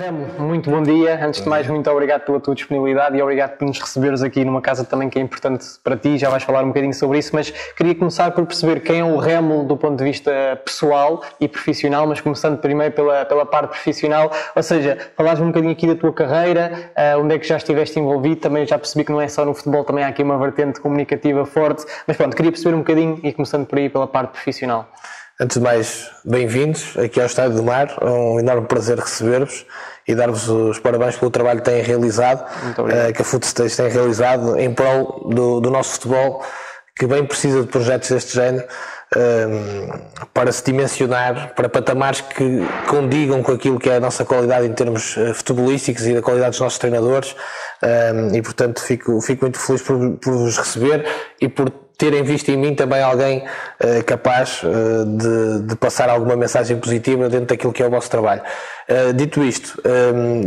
Remo, muito bom dia. Antes de mais, muito obrigado pela tua disponibilidade e obrigado por nos receberes aqui numa casa também que é importante para ti. Já vais falar um bocadinho sobre isso, mas queria começar por perceber quem é o Remo do ponto de vista pessoal e profissional, mas começando primeiro pela parte profissional, ou seja, falares um bocadinho aqui da tua carreira, onde é que já estiveste envolvido. Também já percebi que não é só no futebol, também há aqui uma vertente comunicativa forte, mas pronto, queria perceber um bocadinho e começando por aí pela parte profissional. Antes de mais, bem-vindos aqui ao Estádio do Mar, é um enorme prazer receber-vos e dar-vos os parabéns pelo trabalho que têm realizado, que a Footstage tem realizado em prol do nosso futebol, que bem precisa de projetos deste género, para se dimensionar, para patamares que condigam com aquilo que é a nossa qualidade em termos futebolísticos e da qualidade dos nossos treinadores, e portanto fico muito feliz por vos receber e por terem visto em mim também alguém capaz de passar alguma mensagem positiva dentro daquilo que é o vosso trabalho. Dito isto,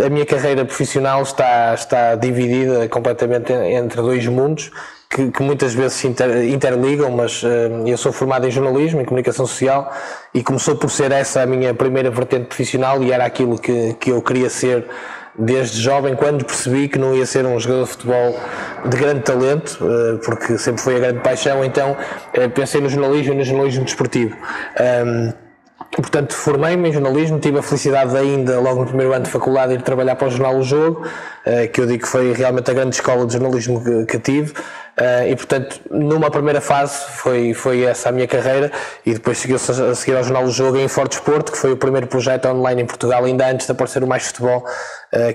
a minha carreira profissional está dividida completamente entre dois mundos que muitas vezes se interligam, mas eu sou formado em jornalismo, em comunicação social, e começou por ser essa a minha primeira vertente profissional e era aquilo que eu queria ser desde jovem, quando percebi que não ia ser um jogador de futebol de grande talento, porque sempre foi a grande paixão. Então pensei no jornalismo e no jornalismo desportivo. Portanto, formei-me em jornalismo, tive a felicidade de ainda, logo no primeiro ano de faculdade, ir trabalhar para o jornal O Jogo, que eu digo que foi realmente a grande escola de jornalismo que tive, e portanto, numa primeira fase foi essa a minha carreira, e depois seguiu-se a seguir ao jornal O Jogo em Forte Desporto, que foi o primeiro projeto online em Portugal, ainda antes de aparecer o Mais Futebol,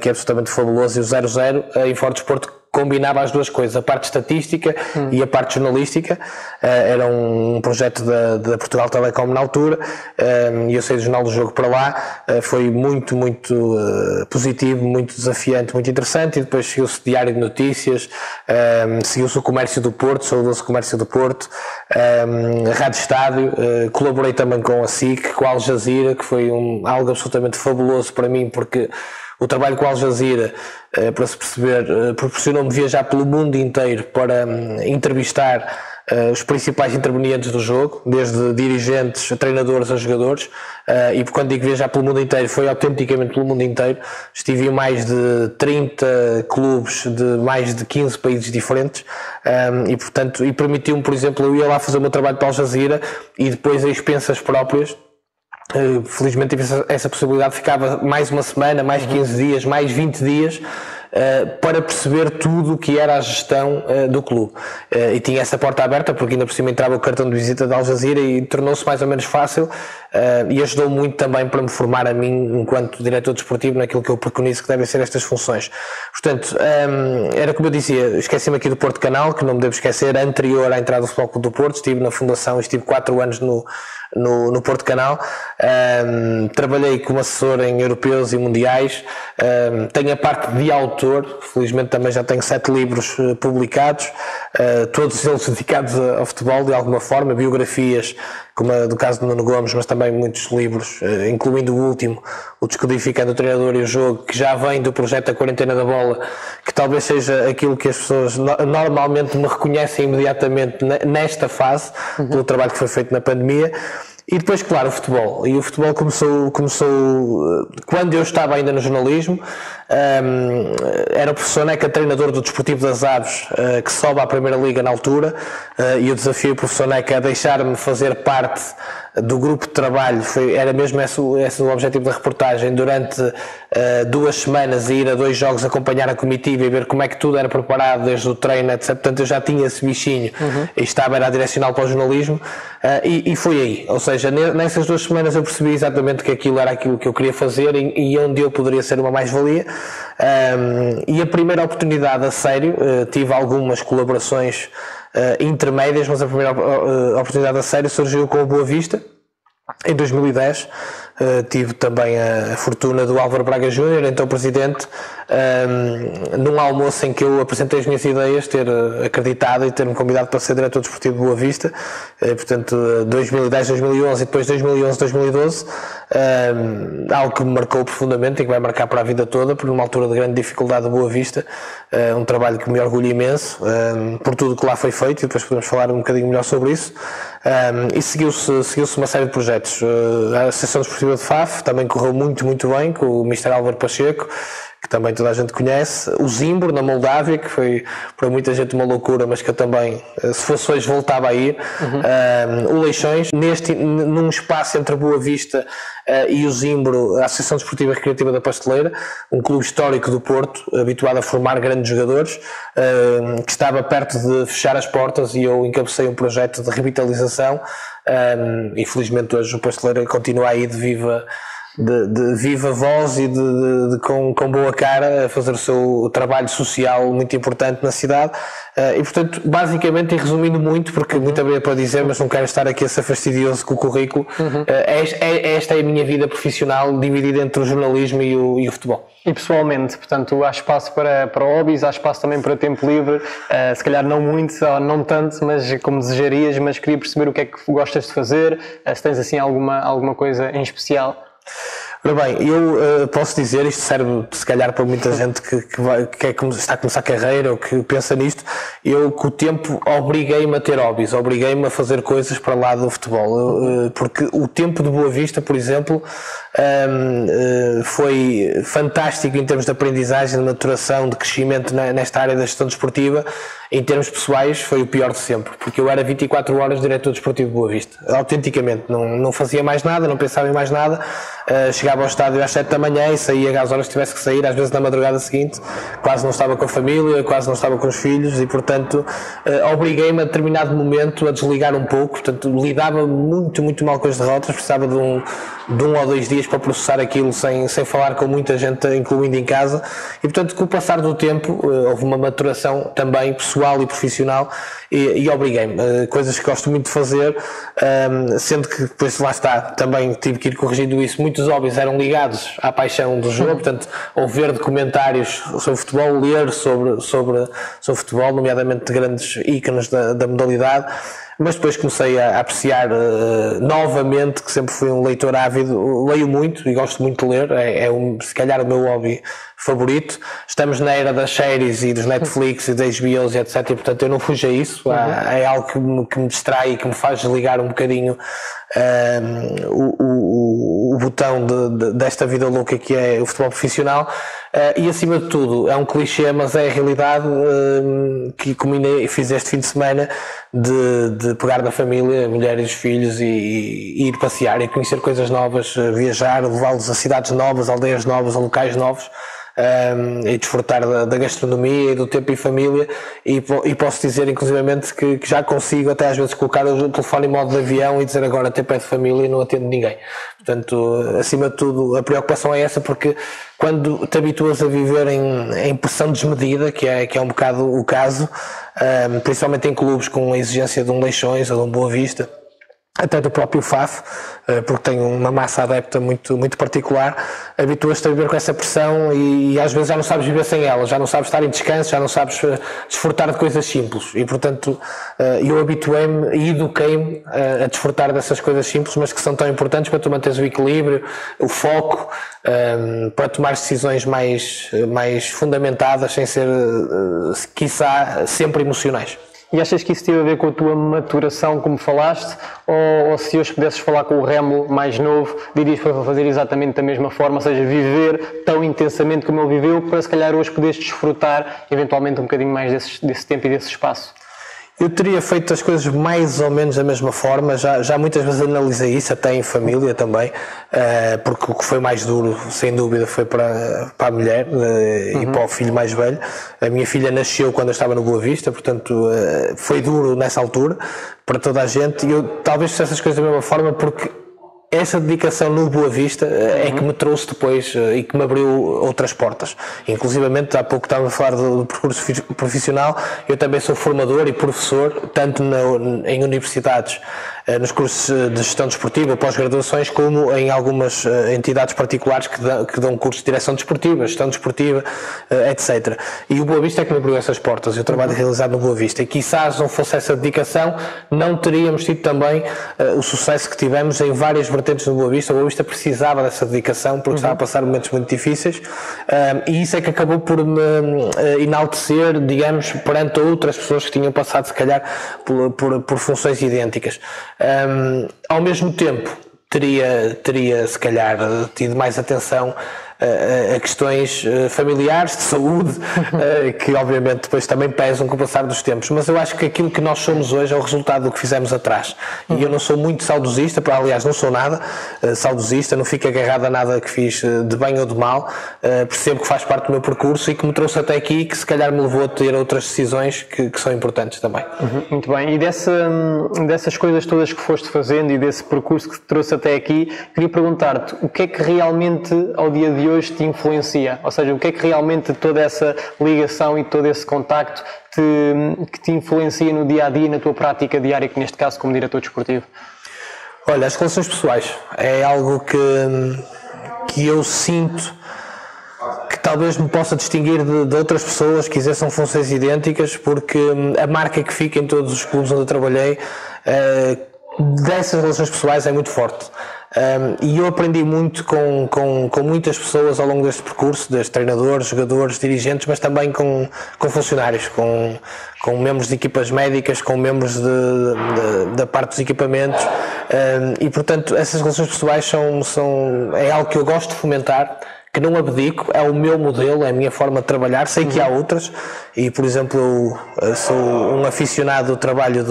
que é absolutamente fabuloso, e o 00, em Forte Desporto, combinava as duas coisas, a parte estatística e a parte jornalística. Era um projeto da Portugal Telecom na altura, e eu saí do Jornal do Jogo para lá. Foi muito positivo, muito desafiante, muito interessante, e depois seguiu-se Diário de Notícias, seguiu-se o Comércio do Porto, saudoso Comércio do Porto, a Rádio Estádio, colaborei também com a SIC, com a Al Jazeera, que foi algo absolutamente fabuloso para mim, porque o trabalho com a Al Jazeera, para se perceber, proporcionou-me viajar pelo mundo inteiro para entrevistar os principais intervenientes do jogo, desde dirigentes, a treinadores a jogadores, e quando digo viajar pelo mundo inteiro, foi autenticamente pelo mundo inteiro. Estive em mais de 30 clubes de mais de 15 países diferentes, e portanto, permitiu-me, por exemplo, eu ia lá fazer o meu trabalho para a Al Jazeera e depois a expensas próprias. Felizmente tive essa possibilidade, ficava mais uma semana, mais 15 dias, mais 20 dias, para perceber tudo o que era a gestão do clube. E tinha essa porta aberta, porque ainda por cima entrava o cartão de visita da Al Jazeera e tornou-se mais ou menos fácil, e ajudou muito também para me formar a mim, enquanto diretor desportivo, naquilo que eu preconizo que devem ser estas funções. Portanto, era como eu dizia, esqueci-me aqui do Porto Canal, que não me devo esquecer, anterior à entrada do Futebol Clube do Porto, estive na fundação, estive 4 anos no Porto Canal, trabalhei como assessor em europeus e mundiais, tenho a parte de autor, felizmente também já tenho 7 livros publicados, todos eles dedicados ao futebol de alguma forma, biografias, como a do caso de Nuno Gomes, mas também muitos livros, incluindo o último, o Descodificando o Treinador e o Jogo, que já vem do projeto A Quarentena da Bola, que talvez seja aquilo que as pessoas normalmente me reconhecem imediatamente nesta fase, pelo trabalho que foi feito na pandemia. E depois, claro, o futebol. E o futebol começou quando eu estava ainda no jornalismo. Era o professor Neca, treinador do Desportivo das Aves, que sobe à Primeira Liga na altura, e eu desafiei o professor Neca a deixar-me fazer parte do grupo de trabalho. Era mesmo esse o objetivo da reportagem, durante 2 semanas, ir a 2 jogos, acompanhar a comitiva e ver como é que tudo era preparado, desde o treino, etc. Portanto, eu já tinha esse bichinho e era a direcional para o jornalismo, e foi aí. Ou seja, nessas 2 semanas eu percebi exatamente que aquilo era aquilo que eu queria fazer e onde eu poderia ser uma mais-valia. E a primeira oportunidade a sério, tive algumas colaborações intermédias, mas a primeira oportunidade a sério surgiu com o Boa Vista em 2010. Tive também a fortuna do Álvaro Braga Júnior, então presidente, num almoço em que eu apresentei as minhas ideias, ter acreditado e ter-me convidado para ser diretor desportivo de Boa Vista, portanto 2010, 2011 e depois 2011, 2012, algo que me marcou profundamente e que vai marcar para a vida toda, por uma altura de grande dificuldade de Boa Vista, um trabalho que me orgulha imenso, por tudo que lá foi feito, e depois podemos falar um bocadinho melhor sobre isso. E seguiu-se uma série de projetos. A Associação dos Desportiva de Faf, também correu muito, muito bem, com o Mr. Álvaro Pacheco, que também toda a gente conhece. O Zimbro, na Moldávia, que foi para muita gente uma loucura, mas que eu também, se fosse hoje, voltava a ir. O Leixões, num espaço entre a Boa Vista e o Zimbro, a Associação Desportiva e Recreativa da Pasteleira, um clube histórico do Porto, habituado a formar grandes jogadores, que estava perto de fechar as portas, e eu encabecei um projeto de revitalização, e felizmente hoje o Pasteleira continua aí de viva voz e com boa cara a fazer o seu trabalho social muito importante na cidade. E portanto, basicamente, e resumindo muito, porque muita haveria para dizer, mas não quero estar aqui a ser fastidioso com o currículo, esta é a minha vida profissional, dividida entre o jornalismo e o futebol. E pessoalmente, portanto, há espaço para hobbies, há espaço também para tempo livre, se calhar não muito, ou não tanto, mas como desejarias, mas queria perceber o que é que gostas de fazer, se tens assim alguma coisa em especial. Ora bem, eu posso dizer, isto serve se calhar para muita gente que está a começar a carreira ou que pensa nisto, eu com o tempo obriguei-me a ter hobbies, obriguei-me a fazer coisas para lá do futebol, porque o tempo de Boa Vista, por exemplo, foi fantástico em termos de aprendizagem, de maturação, de crescimento nesta área da gestão desportiva. Em termos pessoais foi o pior de sempre, porque eu era 24 horas diretor desportivo de Boa Vista, autenticamente, não fazia mais nada, não pensava em mais nada, chegava ao estádio às 7 da manhã e saía às horas que tivesse que sair, às vezes na madrugada seguinte, quase não estava com a família, quase não estava com os filhos, e portanto obriguei-me a determinado momento a desligar um pouco. Portanto, lidava muito, muito mal com as derrotas, precisava de um ou 2 dias para processar aquilo sem falar com muita gente, incluindo em casa, e portanto com o passar do tempo houve uma maturação também pessoal e profissional, e obriguei-me, coisas que gosto muito de fazer, sendo que depois lá está, também tive que ir corrigindo isso. Muitos hobbies eram ligados à paixão do jogo, portanto, ou ver documentários sobre futebol, ler sobre futebol, nomeadamente de grandes ícones da modalidade. Mas depois comecei a apreciar novamente, que sempre fui um leitor ávido, leio muito e gosto muito de ler, se calhar o meu hobby favorito. Estamos na era das séries e dos Netflix e das HBOs e etc, e portanto eu não fujo a isso, é algo que me distrai e que me faz desligar um bocadinho o botão desta vida louca que é o futebol profissional. E acima de tudo, é um clichê, mas é a realidade, que combinei, fiz este fim de semana de pegar na família, mulher e os filhos, e ir passear e conhecer coisas novas, viajar, levá-los a cidades novas, aldeias novas, a locais novos, e desfrutar da gastronomia e do tempo em família, e posso dizer inclusivamente que já consigo até às vezes colocar o telefone em modo de avião e dizer agora tempo é de família e não atendo ninguém. Portanto, acima de tudo, a preocupação é essa, porque quando te habituas a viver em pressão desmedida, que é um bocado o caso, principalmente em clubes com a exigência de um Leixões ou de um Boa Vista, até do próprio Faf, porque tem uma massa adepta muito, muito particular, habituas-te a viver com essa pressão e às vezes já não sabes viver sem ela, já não sabes estar em descanso, já não sabes desfrutar de coisas simples, e portanto eu habituei-me e eduquei-me a desfrutar dessas coisas simples, mas que são tão importantes para tu manteres o equilíbrio, o foco, para tomar decisões mais fundamentadas, sem ser, quiçá, sempre emocionais. E achas que isso teve a ver com a tua maturação, como falaste, ou se hoje pudesses falar com o Remo mais novo, dirias para fazer exatamente da mesma forma, ou seja, viver tão intensamente como ele viveu, para se calhar hoje poderes desfrutar eventualmente um bocadinho mais desse tempo e desse espaço? Eu teria feito as coisas mais ou menos da mesma forma, já muitas vezes analisei isso, até em família também, porque o que foi mais duro, sem dúvida, foi para a mulher e para o filho mais velho. A minha filha nasceu quando eu estava no Boa Vista, portanto foi duro nessa altura para toda a gente, e eu talvez fizesse as coisas da mesma forma, porque essa dedicação no Boa Vista é que me trouxe depois e que me abriu outras portas. Inclusivamente, há pouco estava a falar do percurso profissional, eu também sou formador e professor, tanto em universidades, nos cursos de gestão desportiva, pós-graduações, como em algumas entidades particulares que dão cursos de direção desportiva, gestão desportiva, etc. E o Boa Vista é que me abriu essas portas, eu trabalho realizado no Boa Vista, e quizás não fosse essa dedicação, não teríamos tido também o sucesso que tivemos em várias vertentes do Boa Vista. O Boa Vista precisava dessa dedicação, porque estava a passar momentos muito difíceis, e isso é que acabou por me enaltecer, digamos, perante outras pessoas que tinham passado, se calhar, por funções idênticas. Ao mesmo tempo, teria se calhar tido mais atenção a questões familiares, de saúde, que obviamente depois também pesam com o passar dos tempos, mas eu acho que aquilo que nós somos hoje é o resultado do que fizemos atrás, e eu não sou muito saudosista, aliás não sou nada saudosista, não fico agarrado a nada que fiz de bem ou de mal, percebo que faz parte do meu percurso e que me trouxe até aqui e que se calhar me levou a ter outras decisões que são importantes também. Muito bem, e dessas coisas todas que foste fazendo e desse percurso que te trouxe até aqui, queria perguntar-te o que é que realmente ao dia de hoje te influencia, ou seja, o que é que realmente toda essa ligação e todo esse contacto que te influencia no dia-a-dia, na tua prática diária, que neste caso como diretor desportivo? Olha, as relações pessoais é algo que eu sinto que talvez me possa distinguir de outras pessoas que exerçam funções idênticas, porque a marca que fica em todos os clubes onde eu trabalhei dessas relações pessoais é muito forte. E eu aprendi muito com muitas pessoas ao longo deste percurso, desde treinadores, jogadores, dirigentes, mas também com funcionários, com membros de equipas médicas, com membros da parte dos equipamentos, e portanto essas relações pessoais é algo que eu gosto de fomentar, que não abdico, é o meu modelo, é a minha forma de trabalhar. Sei que há outras, e por exemplo eu sou um aficionado do trabalho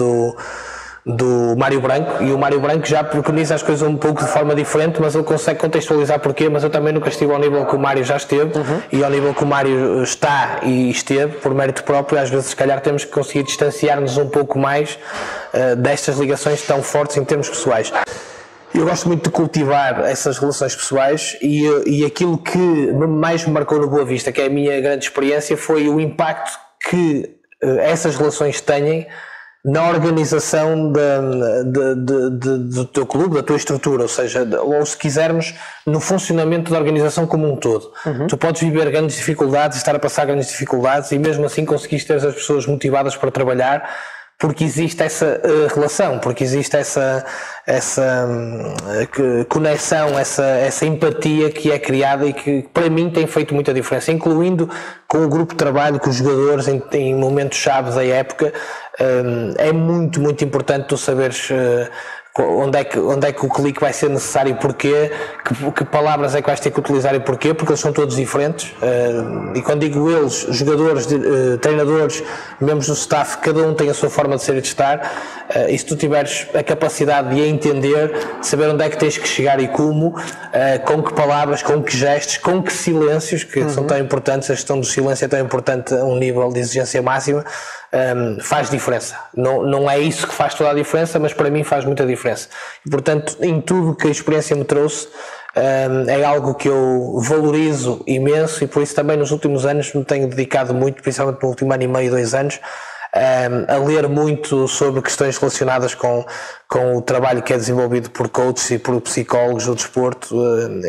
do Mário Branco, e o Mário Branco já preconiza as coisas um pouco de forma diferente, mas ele consegue contextualizar porquê, mas eu também nunca estive ao nível que o Mário já esteve, e ao nível que o Mário está e esteve, por mérito próprio, às vezes se calhar temos que conseguir distanciar-nos um pouco mais destas ligações tão fortes em termos pessoais. Eu gosto muito de cultivar essas relações pessoais, e aquilo que mais me marcou no Boa Vista, que é a minha grande experiência, foi o impacto que essas relações têm na organização do teu clube, da tua estrutura, ou seja, ou se quisermos, no funcionamento da organização como um todo. Tu podes viver grandes dificuldades, estar a passar grandes dificuldades, e mesmo assim conseguiste ter as pessoas motivadas para trabalhar, porque existe essa relação, porque existe essa conexão, essa empatia que é criada e que para mim tem feito muita diferença, incluindo com o grupo de trabalho, com os jogadores em momentos-chave da época. É muito, muito importante tu saberes onde é que o clique vai ser necessário e porquê, que palavras é que vais ter que utilizar e porquê, porque eles são todos diferentes, e quando digo eles, jogadores, treinadores, membros do staff, cada um tem a sua forma de ser e de estar, e se tu tiveres a capacidade de a entender, de saber onde é que tens que chegar e como, com que palavras, com que gestos, com que silêncios, que são tão importantes, a gestão do silêncio é tão importante a um nível de exigência máxima, faz diferença. Não é isso que faz toda a diferença, mas para mim faz muita diferença. E, portanto, em tudo que a experiência me trouxe, é algo que eu valorizo imenso, e por isso também nos últimos anos me tenho dedicado muito, principalmente no último ano e meio, 2 anos, a ler muito sobre questões relacionadas com o trabalho que é desenvolvido por coaches e por psicólogos do desporto,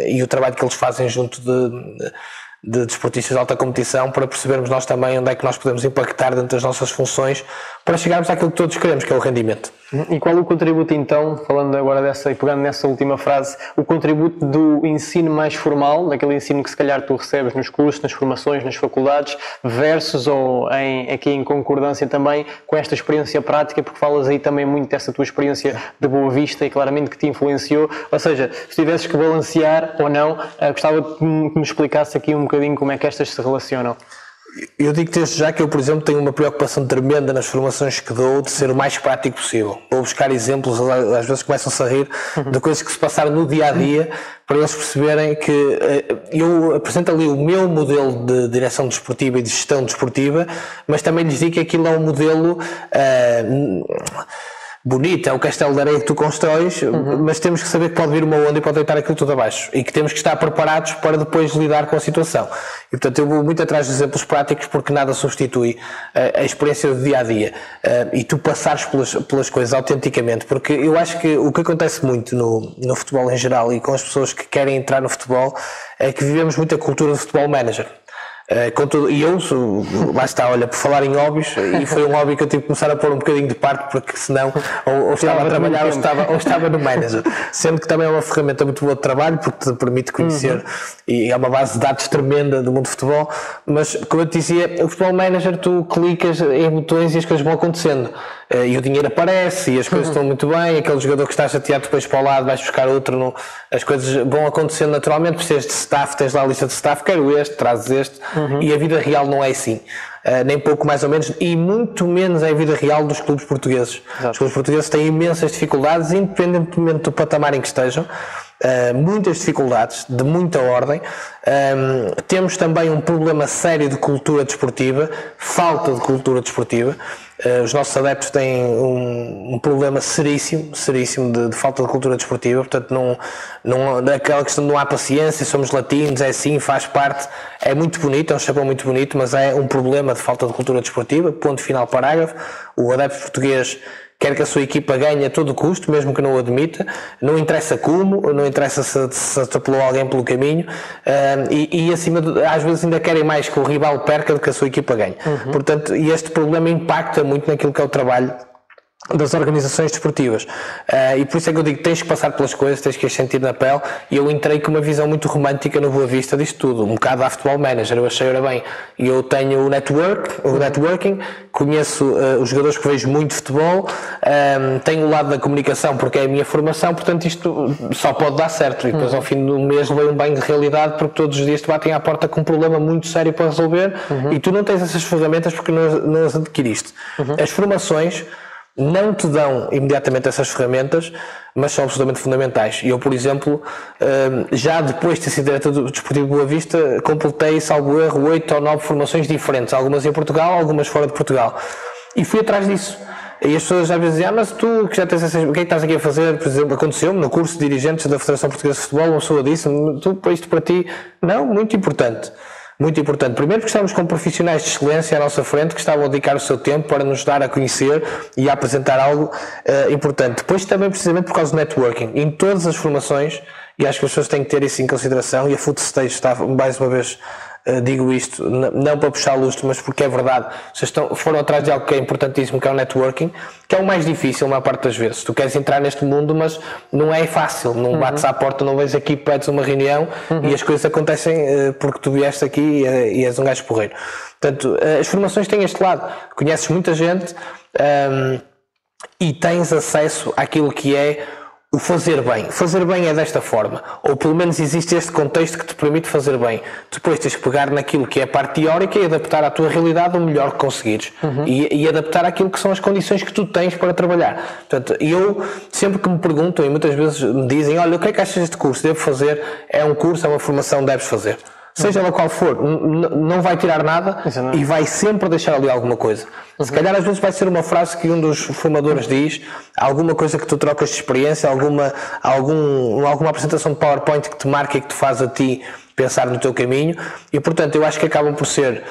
e o trabalho que eles fazem junto de desportistas de alta competição, para percebermos nós também onde é que nós podemos impactar dentro das nossas funções para chegarmos àquilo que todos queremos, que é o rendimento. E qual o contributo então, falando agora dessa e pegando nessa última frase, o contributo do ensino mais formal, daquele ensino que se calhar tu recebes nos cursos, nas formações, nas faculdades, versus ou aqui em concordância também com esta experiência prática, porque falas aí também muito dessa tua experiência de Boa Vista e claramente que te influenciou, ou seja, se tivesses que balancear ou não, gostava que me explicasse aqui um bocadinho como é que estas se relacionam. Eu digo desde já que eu, por exemplo, tenho uma preocupação tremenda nas formações que dou de ser o mais prático possível. Vou buscar exemplos, às vezes começam-se a rir, de coisas que se passaram no dia-a-dia, para eles perceberem que eu apresento ali o meu modelo de direção desportiva e de gestão desportiva, mas também lhes digo que aquilo é um modelo bonito, é o castelo de areia que tu constróis, mas temos que saber que pode vir uma onda e pode deitar aquilo tudo abaixo, e que temos que estar preparados para depois lidar com a situação. E portanto eu vou muito atrás de exemplos práticos, porque nada substitui a experiência do dia-a-dia, e tu passares pelas coisas autenticamente, porque eu acho que o que acontece muito no futebol em geral e com as pessoas que querem entrar no futebol é que vivemos muito a cultura do futebol manager. E eu, lá está, olha, por falar em hobbies, e foi um hobby que eu tive que começar a pôr um bocadinho de parte, porque senão ou estava a trabalhar ou estava no manager, sendo que também é uma ferramenta muito boa de trabalho, porque te permite conhecer e é uma base de dados tremenda do mundo do futebol, mas como eu te dizia, o futebol manager tu clicas em botões e as coisas vão acontecendo. e o dinheiro aparece e as coisas estão muito bem, aquele jogador que está chateado depois para o lado, vais buscar outro, as coisas vão acontecendo naturalmente, precisas de staff, tens lá a lista de staff, quero este, trazes este, e a vida real não é assim. Nem pouco mais ou menos, e muito menos é a vida real dos clubes portugueses. Exato. Os clubes portugueses têm imensas dificuldades, independentemente do patamar em que estejam, muitas dificuldades, de muita ordem. Temos também um problema sério de cultura desportiva, falta de cultura desportiva. Os nossos adeptos têm um problema seríssimo de falta de cultura desportiva, portanto aquela questão de não há paciência, somos latinos, é assim, faz parte, é muito bonito, é um chapéu muito bonito, mas é um problema de falta de cultura desportiva, ponto final, parágrafo. O adepto português quer que a sua equipa ganhe a todo custo, mesmo que não o admita, não interessa como, não interessa se atropelou alguém pelo caminho, e acima às vezes ainda querem mais que o rival perca do que a sua equipa ganhe. Portanto, este problema impacta muito naquilo que é o trabalho das organizações desportivas, e por isso é que eu digo, tens que passar pelas coisas, tens que as sentir na pele, e eu entrei com uma visão muito romântica no Boa Vista disto tudo, um bocado a futebol manager, eu achei, ora bem, eu tenho o networking, conheço os jogadores que vejo muito futebol, tenho o lado da comunicação porque é a minha formação, portanto isto só pode dar certo, e depois ao fim do mês levei um banho de realidade porque todos os dias te batem à porta com um problema muito sério para resolver, e tu não tens essas ferramentas porque não as adquiriste. As formações não te dão imediatamente essas ferramentas, mas são absolutamente fundamentais. Eu, por exemplo, já depois de ter sido diretor do Desportivo Boa Vista, completei, salvo erro, 8 ou 9 formações diferentes, algumas em Portugal, algumas fora de Portugal. E fui atrás disso. E as pessoas às vezes dizem, mas tu que já tens essas, o que é que estás aqui a fazer? Por exemplo, aconteceu-me no curso de dirigentes da Federação Portuguesa de Futebol, uma pessoa disse, isto para ti, não, muito importante. Muito importante. Primeiro porque estamos com profissionais de excelência à nossa frente que estavam a dedicar o seu tempo para nos dar a conhecer e a apresentar algo importante. Depois também precisamente por causa do networking. Em todas as formações, e acho que as pessoas têm que ter isso em consideração, e a Footstage está, mais uma vez, digo isto, não para puxar lustro, mas porque é verdade, vocês foram atrás de algo que é importantíssimo, que é o networking, que é o mais difícil, a maior parte das vezes. Tu queres entrar neste mundo, mas não é fácil, não bates à porta, não vens aqui, pedes uma reunião e as coisas acontecem porque tu vieste aqui e és um gajo porreiro. Portanto, as formações têm este lado, conheces muita gente e tens acesso àquilo que é o fazer bem. Fazer bem é desta forma. Ou pelo menos existe este contexto que te permite fazer bem. Depois tens que pegar naquilo que é a parte teórica e adaptar à tua realidade o melhor que conseguires. E adaptar àquilo que são as condições que tu tens para trabalhar. Portanto, eu sempre que me perguntam e muitas vezes me dizem, olha, o que é que achas deste curso? Devo fazer? É um curso, é uma formação, deves fazer. Seja ela qual for, não vai tirar nada e vai sempre deixar ali alguma coisa. Se calhar às vezes vai ser uma frase que um dos formadores diz, alguma coisa que tu trocas de experiência, alguma apresentação de PowerPoint que te marca e que te faz a ti pensar no teu caminho, e portanto eu acho que acabam por ser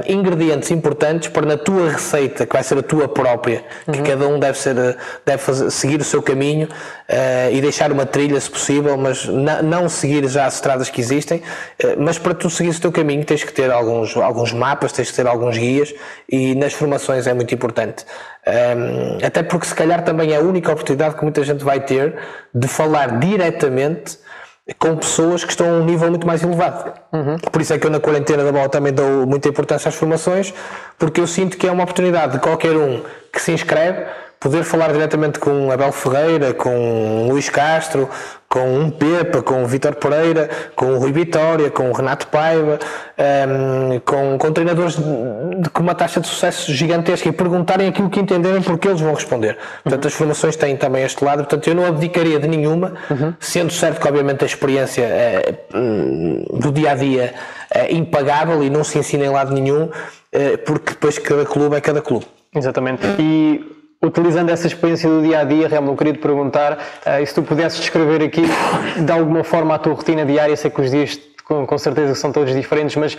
ingredientes importantes para na tua receita, que vai ser a tua própria, que cada um deve seguir o seu caminho e deixar uma trilha se possível, mas não seguir já as estradas que existem, mas para tu seguires o teu caminho tens que ter alguns mapas, tens que ter alguns guias, e nas formações é muito importante. Até porque se calhar também é a única oportunidade que muita gente vai ter de falar diretamente com pessoas que estão a um nível muito mais elevado. Por isso é que eu na quarentena da bola também dou muita importância às formações, porque eu sinto que é uma oportunidade de qualquer um que se inscreve poder falar diretamente com Abel Ferreira, com Luís Castro, com um Pepa, com o Vítor Pereira, com o Rui Vitória, com o Renato Paiva, com treinadores com uma taxa de sucesso gigantesca, e perguntarem aquilo que entenderem, porque eles vão responder. Portanto, as formações têm também este lado, portanto eu não abdicaria de nenhuma, sendo certo que obviamente a experiência do dia-a-dia é impagável e não se ensina em lado nenhum, porque depois cada clube é cada clube. Exatamente. E utilizando essa experiência do dia-a-dia, realmente eu queria te perguntar se tu pudesses descrever aqui de alguma forma a tua rotina diária. Sei que os dias com certeza são todos diferentes, mas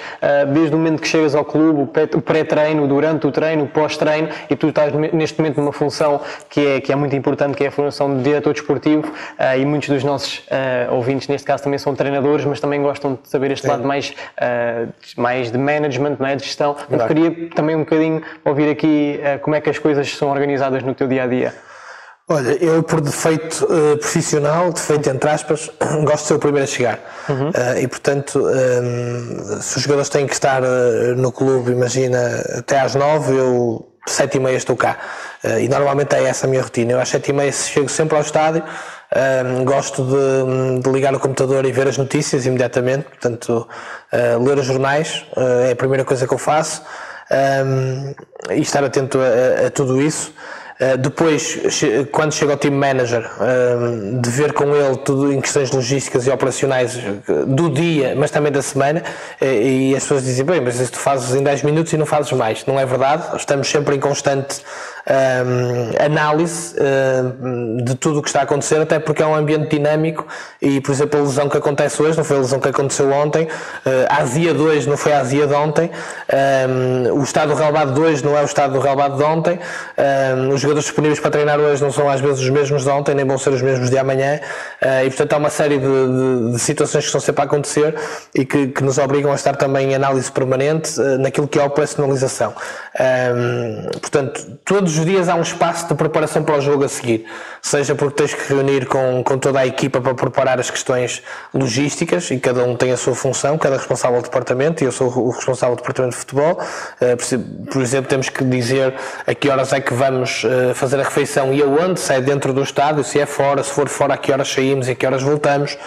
desde o momento que chegas ao clube, o pré-treino, durante o treino, o pós-treino, e tu estás neste momento numa função que é muito importante, que é a função de diretor desportivo, e muitos dos nossos ouvintes neste caso também são treinadores, mas também gostam de saber este lado mais de management, não é? De gestão. Eu queria também um bocadinho ouvir aqui como é que as coisas são organizadas no teu dia-a-dia. Olha, eu por defeito profissional, defeito entre aspas, gosto de ser o primeiro a chegar. E portanto, se os jogadores têm que estar no clube, imagina, até às 9, eu 7h30 estou cá. E normalmente é essa a minha rotina. Eu às 7h30 chego sempre ao estádio, gosto de ligar o computador e ver as notícias imediatamente, portanto, ler os jornais é a primeira coisa que eu faço, e estar atento a tudo isso. Depois, quando chego ao team manager, de ver com ele tudo em questões logísticas e operacionais do dia, mas também da semana, e as pessoas dizem, bem, mas isso tu fazes em 10 minutos e não fazes mais. Não é verdade, estamos sempre em constante análise de tudo o que está a acontecer, até porque é um ambiente dinâmico e, por exemplo, a lesão que acontece hoje não foi a lesão que aconteceu ontem, a azia de hoje não foi a azia de ontem, o estado do relevado de hoje não é o estado do relevado de ontem, os jogadores disponíveis para treinar hoje não são às vezes os mesmos de ontem, nem vão ser os mesmos de amanhã, e portanto há uma série de situações que estão sempre a acontecer e que nos obrigam a estar também em análise permanente naquilo que é a operacionalização. Portanto, todos os dias há um espaço de preparação para o jogo a seguir, seja porque tens que reunir com toda a equipa para preparar as questões logísticas, e cada um tem a sua função, cada responsável do departamento, e eu sou o responsável do departamento de futebol. Por exemplo, temos que dizer a que horas é que vamos fazer a refeição e aonde, se é dentro do estádio, se é fora, se for fora, a que horas saímos e a que horas voltamos.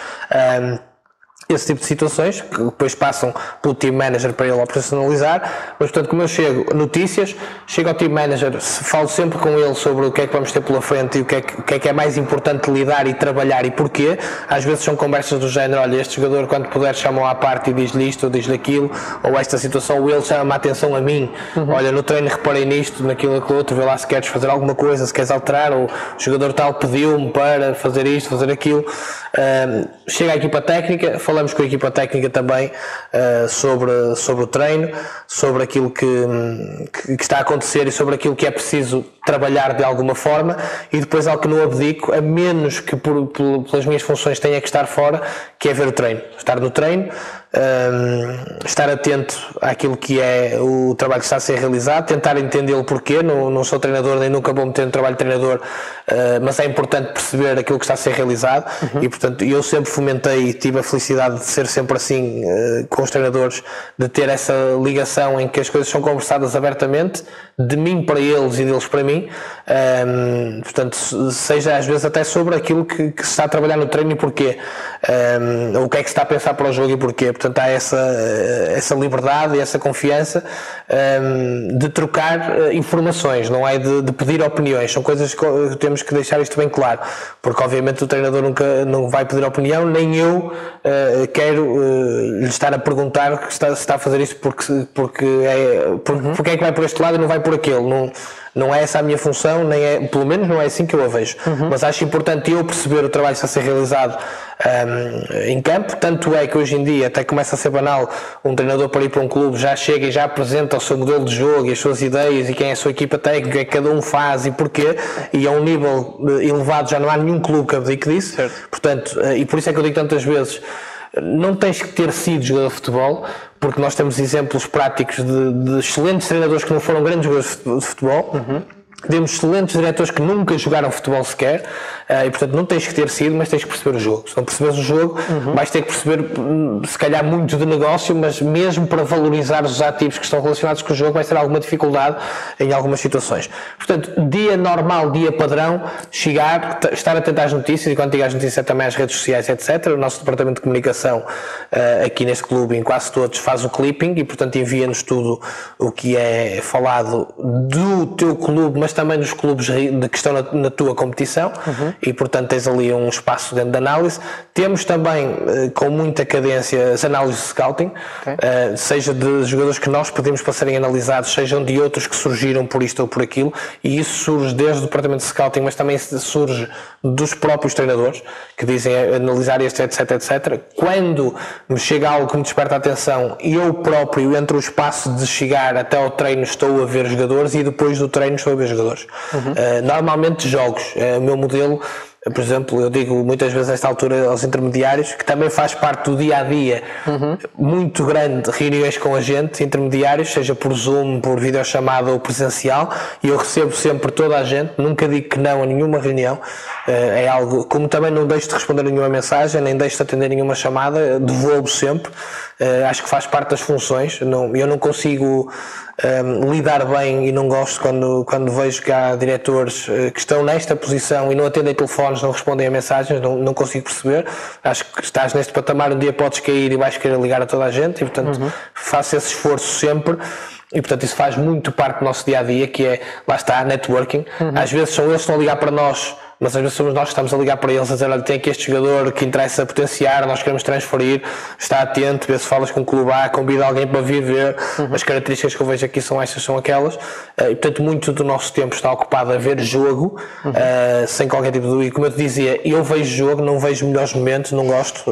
Esse tipo de situações que depois passam pelo team manager para ele operacionalizar, mas portanto, como eu chego ao team manager, falo sempre com ele sobre o que é que vamos ter pela frente e o que é mais importante lidar e trabalhar e porquê. Às vezes são conversas do género, olha, este jogador quando puder chama-o à parte e diz-lhe isto ou diz-lhe aquilo, ou esta situação, ou ele chama-me a atenção a mim, olha, no treino reparei nisto, naquilo, naquilo outro, vê lá se queres fazer alguma coisa, se queres alterar, ou o jogador tal pediu-me para fazer isto, fazer aquilo. Chega a equipa técnica, falamos com a equipa técnica também sobre o treino, sobre aquilo que está a acontecer e sobre aquilo que é preciso trabalhar de alguma forma, e depois algo que não abdico, a menos que pelas minhas funções tenha que estar fora, que é ver o treino, estar no treino, estar atento àquilo que é o trabalho que está a ser realizado, tentar entender o porquê. Não sou treinador nem nunca vou meter no trabalho de treinador, mas é importante perceber aquilo que está a ser realizado. E portanto eu sempre fomentei e tive a felicidade de ser sempre assim com os treinadores, de ter essa ligação em que as coisas são conversadas abertamente, de mim para eles e deles para mim, portanto seja às vezes até sobre aquilo que se está a trabalhar no treino e porquê, o que é que se está a pensar para o jogo e porquê. Portanto há essa liberdade e essa confiança de trocar informações, não é de pedir opiniões. São coisas que temos que deixar isto bem claro, porque obviamente o treinador nunca não vai pedir opinião, nem eu quero lhe estar a perguntar se está a fazer isto porque é que vai por este lado e não vai por aquele. Não é essa a minha função, nem é, pelo menos não é assim que eu a vejo. Mas acho importante eu perceber o trabalho que está a ser realizado em campo. Tanto é que hoje em dia até começa a ser banal um treinador para ir para um clube já chega e já apresenta o seu modelo de jogo e as suas ideias e quem é a sua equipa técnica, o que cada um faz e porquê, e a um nível elevado já não há nenhum clube que abdique disso. Portanto, e por isso é que eu digo tantas vezes, não tens que ter sido jogador de futebol, porque nós temos exemplos práticos de excelentes treinadores que não foram grandes jogadores de futebol. Temos excelentes diretores que nunca jogaram futebol sequer, e portanto não tens que ter sido, mas tens que perceber o jogo. Se não perceberes o jogo, vais ter que perceber se calhar muito de negócio, mas mesmo para valorizar os ativos que estão relacionados com o jogo vai ser alguma dificuldade em algumas situações. Portanto, dia normal, dia padrão, chegar, estar atento às notícias, e quando digo às notícias também às redes sociais, etc. O nosso departamento de comunicação aqui neste clube, em quase todos, faz o clipping e portanto envia-nos tudo o que é falado do teu clube, mas também dos clubes que estão na tua competição, e portanto tens ali um espaço dentro da análise. Temos também com muita cadência as análises de scouting, seja de jogadores que nós pedimos para serem analisados, sejam de outros que surgiram por isto ou por aquilo, e isso surge desde o departamento de scouting, mas também surge dos próprios treinadores que dizem analisar este, etc, etc. Quando me chega algo que me desperta a atenção, eu próprio, entre o espaço de chegar até ao treino, estou a ver jogadores, e depois do treino estou a ver jogadores. Normalmente jogos, o meu modelo, por exemplo, eu digo muitas vezes a esta altura aos intermediários, que também faz parte do dia-a-dia muito grande, reuniões com agentes intermediários, seja por Zoom, por videochamada ou presencial, e eu recebo sempre toda a gente, nunca digo que não a nenhuma reunião, é algo, como também não deixo de responder nenhuma mensagem, nem deixo de atender nenhuma chamada, devolvo sempre. Acho que faz parte das funções. Eu não consigo lidar bem e não gosto quando vejo que há diretores que estão nesta posição e não atendem telefones, não respondem a mensagens, não consigo perceber. Acho que estás neste patamar, um dia podes cair e vais querer ligar a toda a gente e, portanto, faço esse esforço sempre. E, portanto, isso faz muito parte do nosso dia-a-dia, que é, lá está, networking. Às vezes são eles que estão a ligar para nós, mas às vezes somos nós que estamos a ligar para eles a dizer, olha, tem aqui este jogador que interessa potenciar, nós queremos transferir, está atento, vê se falas com o clube A, convida alguém para vir ver, as características que eu vejo aqui são estas, são aquelas, e portanto muito do nosso tempo está ocupado a ver jogo, sem qualquer tipo de dúvida. Como eu te dizia, eu vejo jogo, não vejo melhores momentos, não gosto,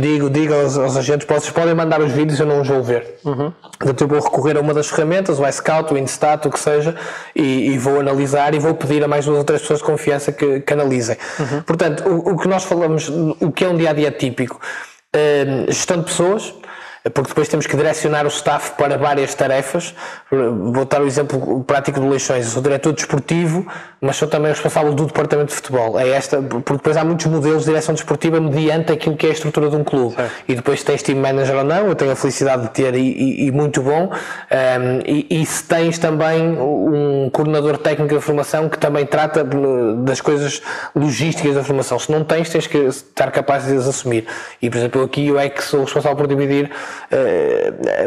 digo aos agentes, vocês podem mandar os vídeos, eu não os vou ver. Portanto eu vou recorrer a uma das ferramentas, o iScout, o InStat, o que seja, e vou analisar e vou pedir a mais 2 ou 3 pessoas de confiança que analisem. Portanto, o que nós falamos, o que é um dia-a-dia típico, gestão de pessoas, porque depois temos que direcionar o staff para várias tarefas. Vou dar o exemplo prático de Leixões. Eu sou diretor desportivo, mas sou também responsável do departamento de futebol. Porque depois há muitos modelos de direção desportiva mediante aquilo que é a estrutura de um clube. Certo. E depois tens team manager ou não, eu tenho a felicidade de ter e muito bom. E se tens também um coordenador técnico da formação que também trata das coisas logísticas da formação. Se não tens que estar capaz de as assumir. E, por exemplo, aqui eu é que sou responsável por dividir,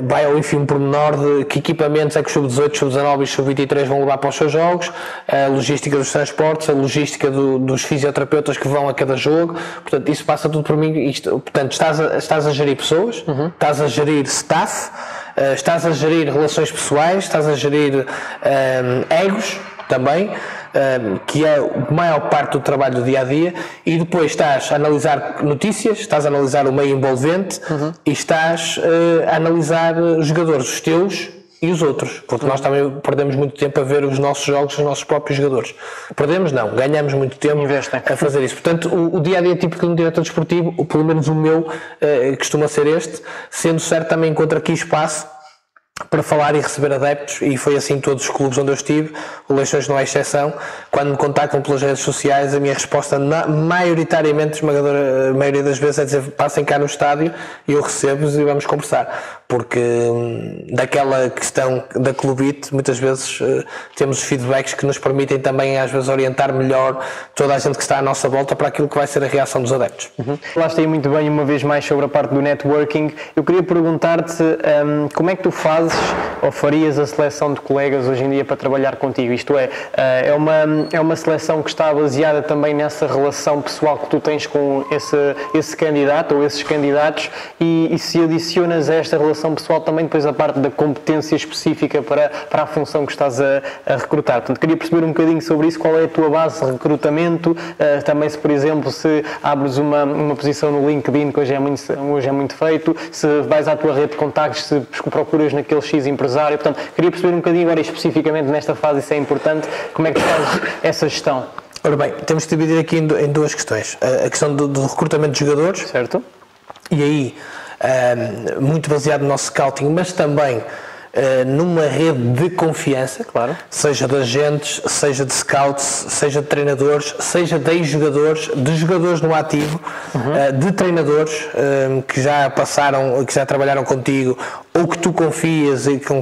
vai ao enfim pormenor de que equipamentos é que os sub-18, sub-19 e sub-23 vão levar para os seus jogos, a logística dos transportes, a logística dos fisioterapeutas que vão a cada jogo. Portanto, isso passa tudo por mim. Portanto, estás a gerir pessoas, estás a gerir staff, estás a gerir relações pessoais, estás a gerir egos também, que é a maior parte do trabalho do dia-a-dia, e depois estás a analisar notícias, estás a analisar o meio envolvente e estás a analisar os jogadores, os teus e os outros, porque nós também perdemos muito tempo a ver os nossos jogos, os nossos próprios jogadores. Perdemos não, ganhamos muito tempo a fazer isso. Portanto, o dia-a-dia típico de um diretor desportivo, ou pelo menos o meu, costuma ser este, sendo certo também encontro aqui espaço para falar e receber adeptos, e foi assim em todos os clubes onde eu estive. O Leixões não é exceção. Quando me contactam pelas redes sociais, a minha resposta maioritariamente, esmagadora, a maioria das vezes, é dizer, passem cá no estádio e eu recebo-vos e vamos conversar, porque daquela questão da clubite, muitas vezes temos feedbacks que nos permitem também às vezes orientar melhor toda a gente que está à nossa volta para aquilo que vai ser a reação dos adeptos. Falaste aí muito bem uma vez mais sobre a parte do networking. Eu queria perguntar-te como é que tu fazes ou farias a seleção de colegas hoje em dia para trabalhar contigo? Isto é uma seleção que está baseada também nessa relação pessoal que tu tens com esse candidato ou esses candidatos, e se adicionas a esta relação pessoal também depois a parte da competência específica para a função que estás a recrutar. Portanto, queria perceber um bocadinho sobre isso, qual é a tua base de recrutamento, também se, por exemplo, se abres uma posição no LinkedIn, que hoje é muito feito, se vais à tua rede de contactos, se procuras naquele X empresário. Portanto, queria perceber um bocadinho agora especificamente nesta fase, isso é importante, como é que tu fazes essa gestão? Ora bem, temos que dividir aqui em 2 questões. A questão do recrutamento de jogadores. Certo. E aí, muito baseado no nosso scouting, mas também numa rede de confiança, claro, seja de agentes, seja de scouts, seja de treinadores, seja de ex-jogadores, de jogadores no ativo, de treinadores que já passaram, que já trabalharam contigo, ou que tu confias e com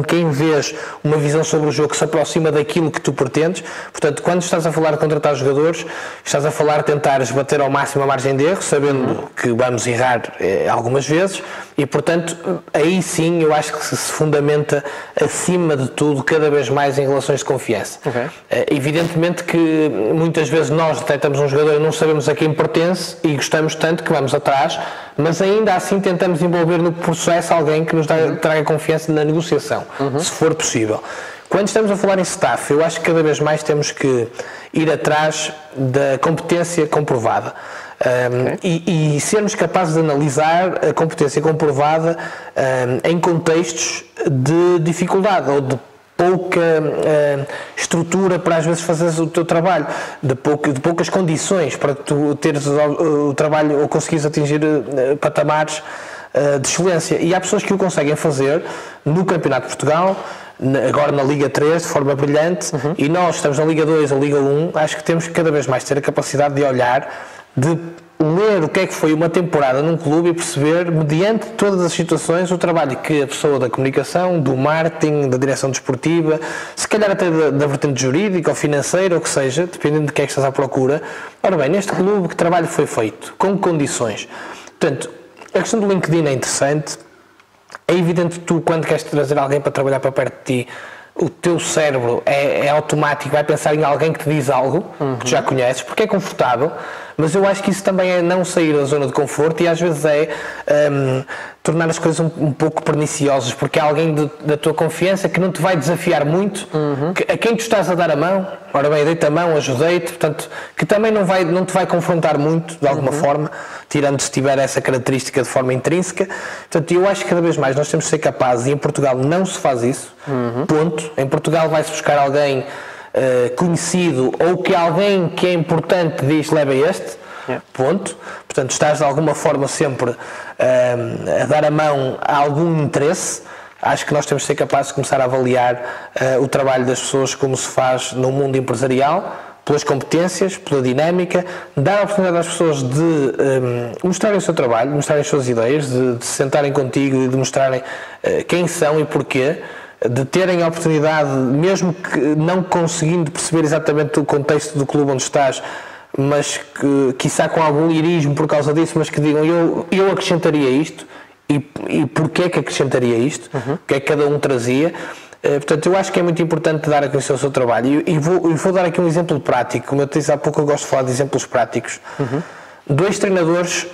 quem vês uma visão sobre o jogo que se aproxima daquilo que tu pretendes. Portanto, quando estás a falar de contratar jogadores, estás a falar de tentares bater ao máximo a margem de erro, sabendo que vamos errar algumas vezes, e portanto, aí sim eu acho que se fundamenta acima de tudo, cada vez mais em relações de confiança. Evidentemente que muitas vezes nós detectamos um jogador e não sabemos a quem pertence e gostamos tanto que vamos atrás, mas ainda assim tentamos envolver no processo alguém que nos traga confiança na negociação, se for possível. Quando estamos a falar em staff, eu acho que cada vez mais temos que ir atrás da competência comprovada. E sermos capazes de analisar a competência comprovada em contextos de dificuldade ou de pouca estrutura para às vezes fazeres o teu trabalho, de poucas condições para tu teres o trabalho ou conseguires atingir patamares de excelência. E há pessoas que o conseguem fazer no Campeonato de Portugal, agora na Liga 3, de forma brilhante, e nós estamos na Liga 2 ou Liga 1, acho que temos que cada vez mais ter a capacidade de olhar, de ler o que é que foi uma temporada num clube e perceber, mediante todas as situações, o trabalho que a pessoa da comunicação, do marketing, da direção desportiva, se calhar até da vertente jurídica ou financeira, ou que seja, dependendo de que é que estás à procura. Ora bem, neste clube, que trabalho foi feito? Com que condições? Portanto, a questão do LinkedIn é interessante. É evidente que tu, quando queres trazer alguém para trabalhar para perto de ti, o teu cérebro é automático, vai pensar em alguém que te diz algo, que tu já conheces, porque é confortável, mas eu acho que isso também é não sair da zona de conforto e às vezes é tornar as coisas um pouco perniciosas, porque há alguém da tua confiança que não te vai desafiar muito, a quem tu estás a dar a mão, ora bem, dei-te a mão, ajudei-te, portanto, que também não te vai confrontar muito, de alguma forma, tirando se tiver essa característica de forma intrínseca. Portanto, eu acho que cada vez mais nós temos de ser capazes, e em Portugal não se faz isso, ponto. Em Portugal vai-se buscar alguém conhecido, ou que alguém que é importante diz, leva este, ponto. Portanto, estás de alguma forma sempre a dar a mão a algum interesse. Acho que nós temos de ser capazes de começar a avaliar o trabalho das pessoas como se faz no mundo empresarial, pelas competências, pela dinâmica, dar a oportunidade às pessoas de mostrarem o seu trabalho, mostrarem as suas ideias, de se sentarem contigo e de mostrarem quem são e porquê, de terem a oportunidade, mesmo que não conseguindo perceber exatamente o contexto do clube onde estás, mas que, quiçá com algum lirismo por causa disso, mas que digam, eu acrescentaria isto, e porquê que acrescentaria isto, o que é que cada um trazia. Portanto, eu acho que é muito importante dar a conhecer o seu trabalho, e vou dar aqui um exemplo prático. Como eu te disse há pouco, eu gosto de falar de exemplos práticos. Dois treinadores,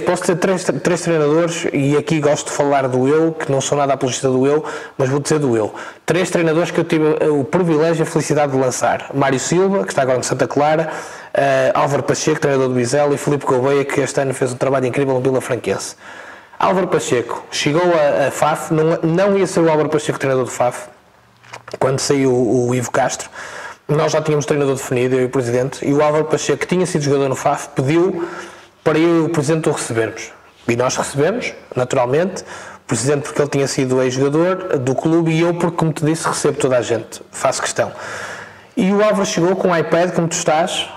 posso dizer três treinadores, e aqui gosto de falar do eu, que não sou nada apologista do eu, mas vou dizer do eu. Três treinadores que eu tive o privilégio e a felicidade de lançar: Mário Silva, que está agora no Santa Clara, Álvaro Pacheco, treinador do Vizela, e Filipe Gouveia, que este ano fez um trabalho incrível no Vila Franquense. Álvaro Pacheco chegou a FAF, não ia ser o Álvaro Pacheco treinador do FAF, quando saiu o Ivo Castro. Nós já tínhamos treinador definido, eu e o Presidente, e o Álvaro Pacheco, que tinha sido jogador no FAF, pediu para eu e o Presidente o recebermos. E nós recebemos, naturalmente, o Presidente porque ele tinha sido ex-jogador do clube, e eu porque, como te disse, recebo toda a gente, faço questão. E o Álvaro chegou com um iPad, como tu estás,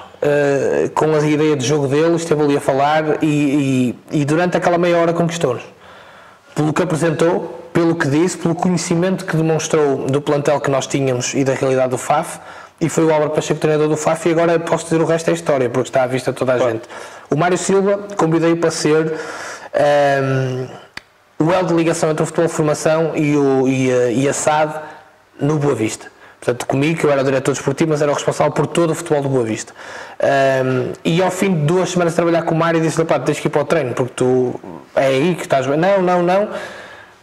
com a ideia de jogo dele, esteve ali a falar, e durante aquela meia hora conquistou-nos. Pelo que apresentou, pelo que disse, pelo conhecimento que demonstrou do plantel que nós tínhamos e da realidade do FAF. E foi o Álvaro Pacheco, treinador do FAF, e agora posso dizer o resto da história, porque está à vista de toda a gente. O Mário Silva convidei para ser o elo de ligação entre o futebol de formação e a SAD no Boa Vista. Portanto, comigo, que eu era o diretor desportivo, mas era o responsável por todo o futebol do Boa Vista. E ao fim de 2 semanas de trabalhar com o Mário, disse-lhe: pá, tens que ir para o treino, porque tu é aí que estás bem. Não.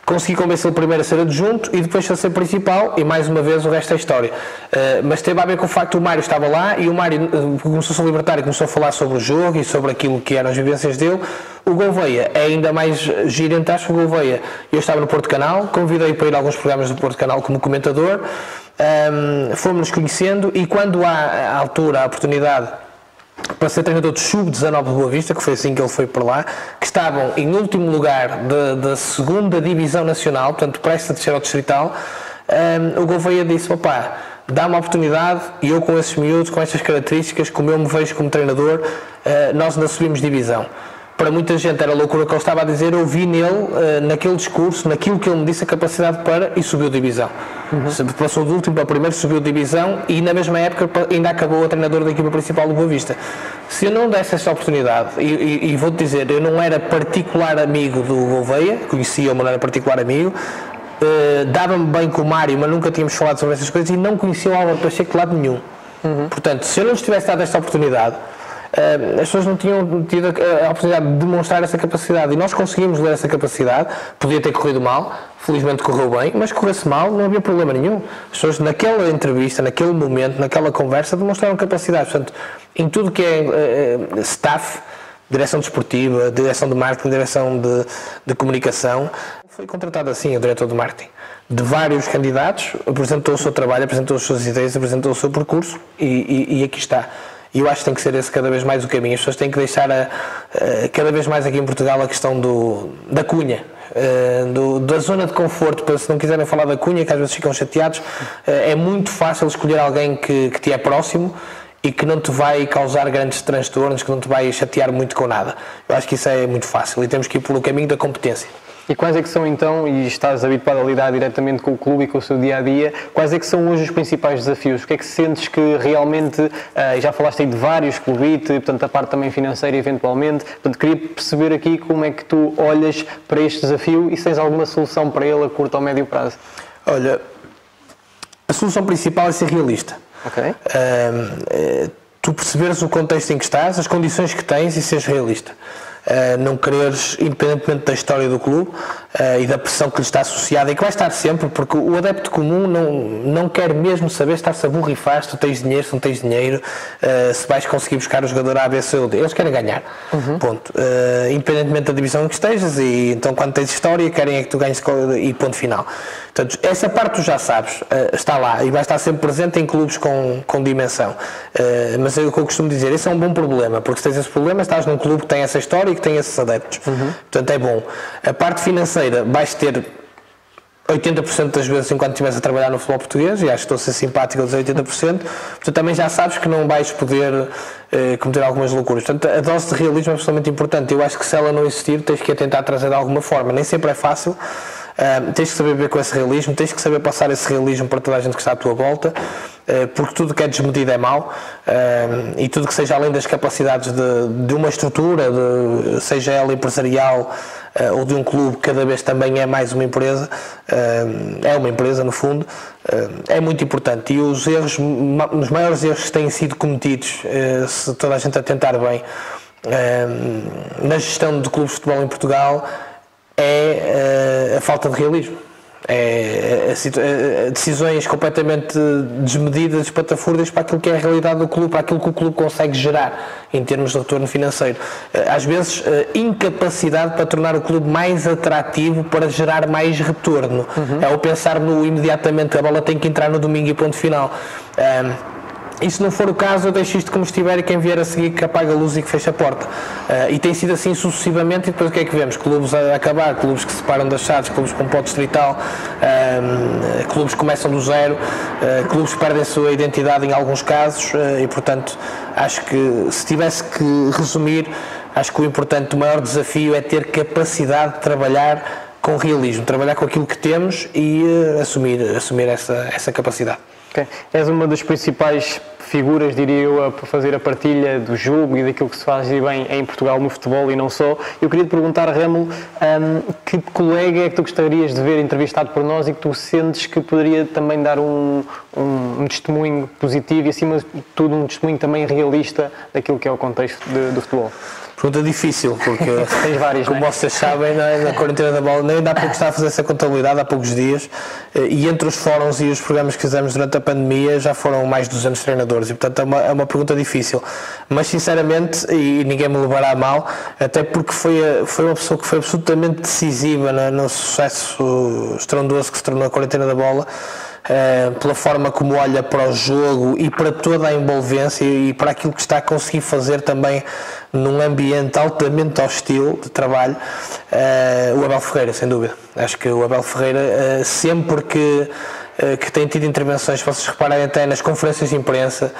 Consegui convencer-lo primeiro a ser adjunto e depois a ser principal, e mais uma vez o resto é história. Mas teve a ver com o facto que o Mário estava lá, e o Mário começou-se a libertar e começou a falar sobre o jogo e sobre aquilo que eram as vivências dele. O Gouveia é ainda mais giro, entre aspas. O Gouveia, eu estava no Porto Canal, convidei para ir a alguns programas do Porto Canal como comentador, fomos-nos conhecendo, e quando há à altura a oportunidade para ser treinador de sub-19 de Boa Vista, que foi assim que ele foi para lá, que estavam em último lugar da segunda divisão nacional, portanto prestes a descer ao distrital, o Gouveia disse: opá, dá-me a oportunidade, e eu com esses miúdos, com estas características, como eu me vejo como treinador, nós ainda subimos divisão. Para muita gente era loucura o que ele estava a dizer. Eu vi nele, naquele discurso, naquilo que ele me disse, a capacidade para, e subiu divisão. Passou do último para o primeiro, subiu divisão, e na mesma época ainda acabou a treinador da equipa principal do Boa Vista. Se eu não desse essa oportunidade, e vou-te dizer, eu não era particular amigo do Gouveia, conhecia-o, mas não era particular amigo, dava-me bem com o Mário, mas nunca tínhamos falado sobre essas coisas, e não conhecia o Álvaro Pacheco de lado nenhum. Portanto, se eu não lhes tivesse dado esta oportunidade, as pessoas não tinham tido a oportunidade de demonstrar essa capacidade, e nós conseguimos ler essa capacidade. Podia ter corrido mal, felizmente correu bem, mas corresse mal não havia problema nenhum. As pessoas naquela entrevista, naquele momento, naquela conversa, demonstraram capacidade. Portanto, em tudo que é staff, direção desportiva, direção de marketing, direção de comunicação, foi contratado assim o diretor de marketing. De vários candidatos, apresentou o seu trabalho, apresentou as suas ideias, apresentou o seu percurso, e aqui está. E eu acho que tem que ser esse cada vez mais o caminho. As pessoas têm que deixar cada vez mais aqui em Portugal a questão da cunha, da zona de conforto, para se não quiserem falar da cunha, que às vezes ficam chateados, é muito fácil escolher alguém que te é próximo e que não te vai causar grandes transtornos, que não te vai chatear muito com nada. Eu acho que isso é muito fácil e temos que ir pelo caminho da competência. E quais é que são então, e estás habituado a lidar diretamente com o clube e com o seu dia-a-dia, quais é que são hoje os principais desafios? O que é que sentes que realmente, já falaste aí de vários, Clubite, portanto a parte também financeira eventualmente, portanto queria perceber aqui como é que tu olhas para este desafio e se tens alguma solução para ele a curto ou médio prazo? Olha, a solução principal é ser realista. Ok. Tu perceberes o contexto em que estás, as condições que tens e seres realista. Não quereres, independentemente da história do clube e da pressão que lhe está associada e que vai estar sempre, porque o adepto comum não quer mesmo saber, estar-se a borrifar se tu tens dinheiro, se não tens dinheiro, se vais conseguir buscar o jogador A, B, C ou D. Eles querem ganhar, ponto. Independentemente da divisão em que estejas, e então quando tens história querem é que tu ganhes e ponto final. Portanto, essa parte tu já sabes, está lá e vai estar sempre presente em clubes com dimensão. Mas é o que eu costumo dizer, esse é um bom problema, porque se tens esse problema estás num clube que tem essa história e que tem esses adeptos. Portanto, é bom. A parte financeira vais ter 80% das vezes enquanto estiveres a trabalhar no futebol português, e acho que estou a ser simpático a dizer 80%, portanto também já sabes que não vais poder cometer algumas loucuras. Portanto, a dose de realismo é absolutamente importante. Eu acho que se ela não existir, tens que a tentar trazer de alguma forma. Nem sempre é fácil. Tens que saber ver com esse realismo, tens que saber passar esse realismo para toda a gente que está à tua volta, porque tudo que é desmedido é mau, e tudo que seja além das capacidades de uma estrutura, seja ela empresarial ou de um clube, cada vez também é mais uma empresa, é uma empresa no fundo, é muito importante. E os maiores erros que têm sido cometidos, se toda a gente a tentar bem, na gestão de clubes de futebol em Portugal, é a falta de realismo. Decisões completamente desmedidas, espatafúrdias para aquilo que é a realidade do clube, para aquilo que o clube consegue gerar em termos de retorno financeiro. Às vezes, incapacidade para tornar o clube mais atrativo, para gerar mais retorno. É o pensar no imediatamente, a bola tem que entrar no domingo e ponto final. E se não for o caso, eu deixo isto como estiver e quem vier a seguir que apaga a luz e que fecha a porta. E tem sido assim sucessivamente, e depois o que é que vemos? Clubes a acabar, clubes que se separam das chaves, clubes com pote distrital, clubes que começam do zero, clubes que perdem a sua identidade em alguns casos, e portanto acho que se tivesse que resumir, acho que o importante, o maior desafio é ter capacidade de trabalhar com realismo, trabalhar com aquilo que temos e assumir essa capacidade. Okay. És uma das principais figuras, diria eu, a fazer a partilha do jogo e daquilo que se faz bem em Portugal no futebol e não só. Eu queria te perguntar, Rêmulo, que colega é que tu gostarias de ver entrevistado por nós e que tu sentes que poderia também dar um testemunho positivo e, acima de tudo, um testemunho também realista daquilo que é o contexto do futebol? Pergunta difícil, porque tens várias, como vocês sabem, na quarentena da bola, nem dá para estar a fazer essa contabilidade há poucos dias, e entre os fóruns e os programas que fizemos durante a pandemia já foram mais de 200 treinadores, e portanto é uma pergunta difícil, mas sinceramente, e ninguém me levará a mal, até porque foi uma pessoa que foi absolutamente decisiva no sucesso estrondoso que se tornou a quarentena da bola, pela forma como olha para o jogo e para toda a envolvência e para aquilo que está a conseguir fazer também num ambiente altamente hostil de trabalho, o Abel Ferreira, sem dúvida. Acho que o Abel Ferreira, sempre que tem tido intervenções, se vocês repararem até nas conferências de imprensa,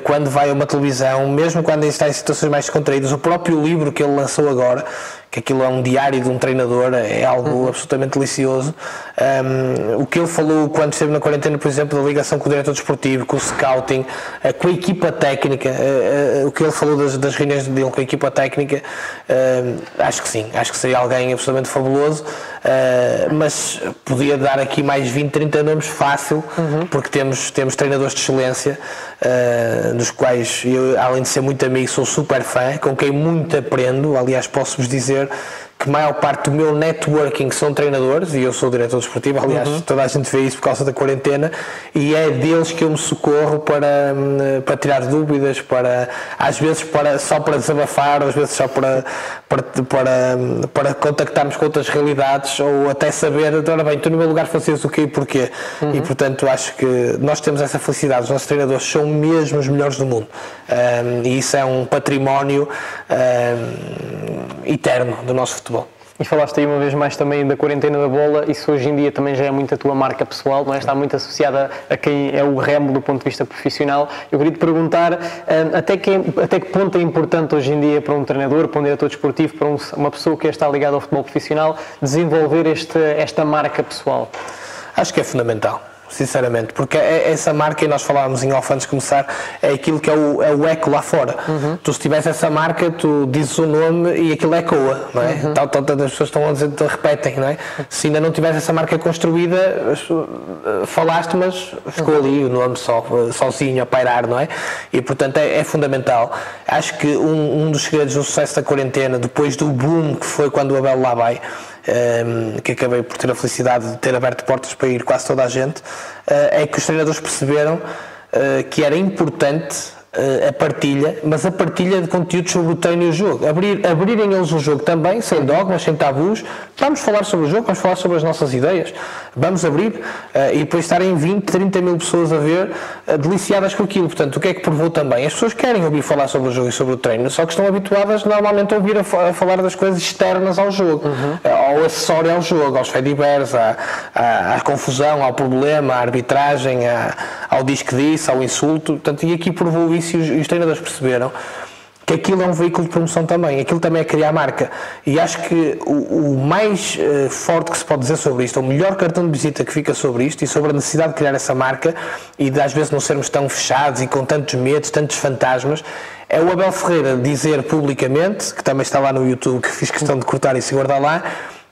quando vai a uma televisão, mesmo quando está em situações mais descontraídas, o próprio livro que ele lançou agora, que aquilo é um diário de um treinador, é algo absolutamente delicioso. O que ele falou quando esteve na quarentena, por exemplo, da ligação com o diretor desportivo, com o scouting, com a equipa técnica, o que ele falou das reuniões dele com a equipa técnica, acho que sim, acho que seria alguém absolutamente fabuloso, mas podia dar aqui mais 20, 30 nomes fácil, porque temos treinadores de excelência, dos quais eu, além de ser muito amigo, sou super fã, com quem muito aprendo. Aliás, posso-vos dizer que a maior parte do meu networking são treinadores, e eu sou diretor desportivo, aliás, toda a gente vê isso por causa da quarentena, e é deles que eu me socorro para tirar dúvidas, às vezes só para desabafar, às vezes só para contactarmos com outras realidades, ou até saber, ora bem, tu no meu lugar fazias o quê e porquê. E portanto acho que nós temos essa felicidade, os nossos treinadores são mesmo os melhores do mundo, e isso é um património eterno do nosso futebol. E falaste aí uma vez mais também da quarentena da bola, isso hoje em dia também já é muito a tua marca pessoal, não é? Está muito associada a quem é o remo do ponto de vista profissional. Eu queria te perguntar até que ponto é importante hoje em dia para um treinador, para um diretor desportivo, para uma pessoa que está ligada ao futebol profissional, desenvolver esta marca pessoal? Acho que é fundamental, sinceramente, porque essa marca, e nós falávamos em off antes de começar, é aquilo que é o eco lá fora. Tu, se tivesse essa marca, tu dizes o nome e aquilo ecoa, não é? Tantas pessoas estão a dizer, repetem, não é? Se ainda não tivesse essa marca construída, falaste, mas ficou ali o nome sozinho a pairar, não é? E portanto é fundamental. Acho que um dos segredos do sucesso da quarentena, depois do boom que foi quando o Abel lá vai, que acabei por ter a felicidade de ter aberto portas para ir quase toda a gente, é que os treinadores perceberam que era importante a partilha, mas a partilha de conteúdos sobre o treino e o jogo, abrirem eles o jogo também, sem dogmas, sem tabus. Vamos falar sobre o jogo, vamos falar sobre as nossas ideias, vamos abrir, e depois estarem 20, 30 mil pessoas a ver, deliciadas com aquilo. Portanto, o que é que provou também? As pessoas querem ouvir falar sobre o jogo e sobre o treino, só que estão habituadas normalmente a ouvir a falar das coisas externas ao jogo, ao acessório ao jogo, aos fediberes, à confusão, ao problema, à arbitragem, ao diz que disse, ao insulto. Portanto, e aqui provou isso, e os treinadores perceberam que aquilo é um veículo de promoção também, aquilo também é criar marca. E acho que o mais forte que se pode dizer sobre isto, o melhor cartão de visita que fica sobre isto e sobre a necessidade de criar essa marca e de às vezes não sermos tão fechados e com tantos medos, tantos fantasmas, é o Abel Ferreira dizer publicamente, que também está lá no YouTube, que fiz questão de cortar e se guardar lá,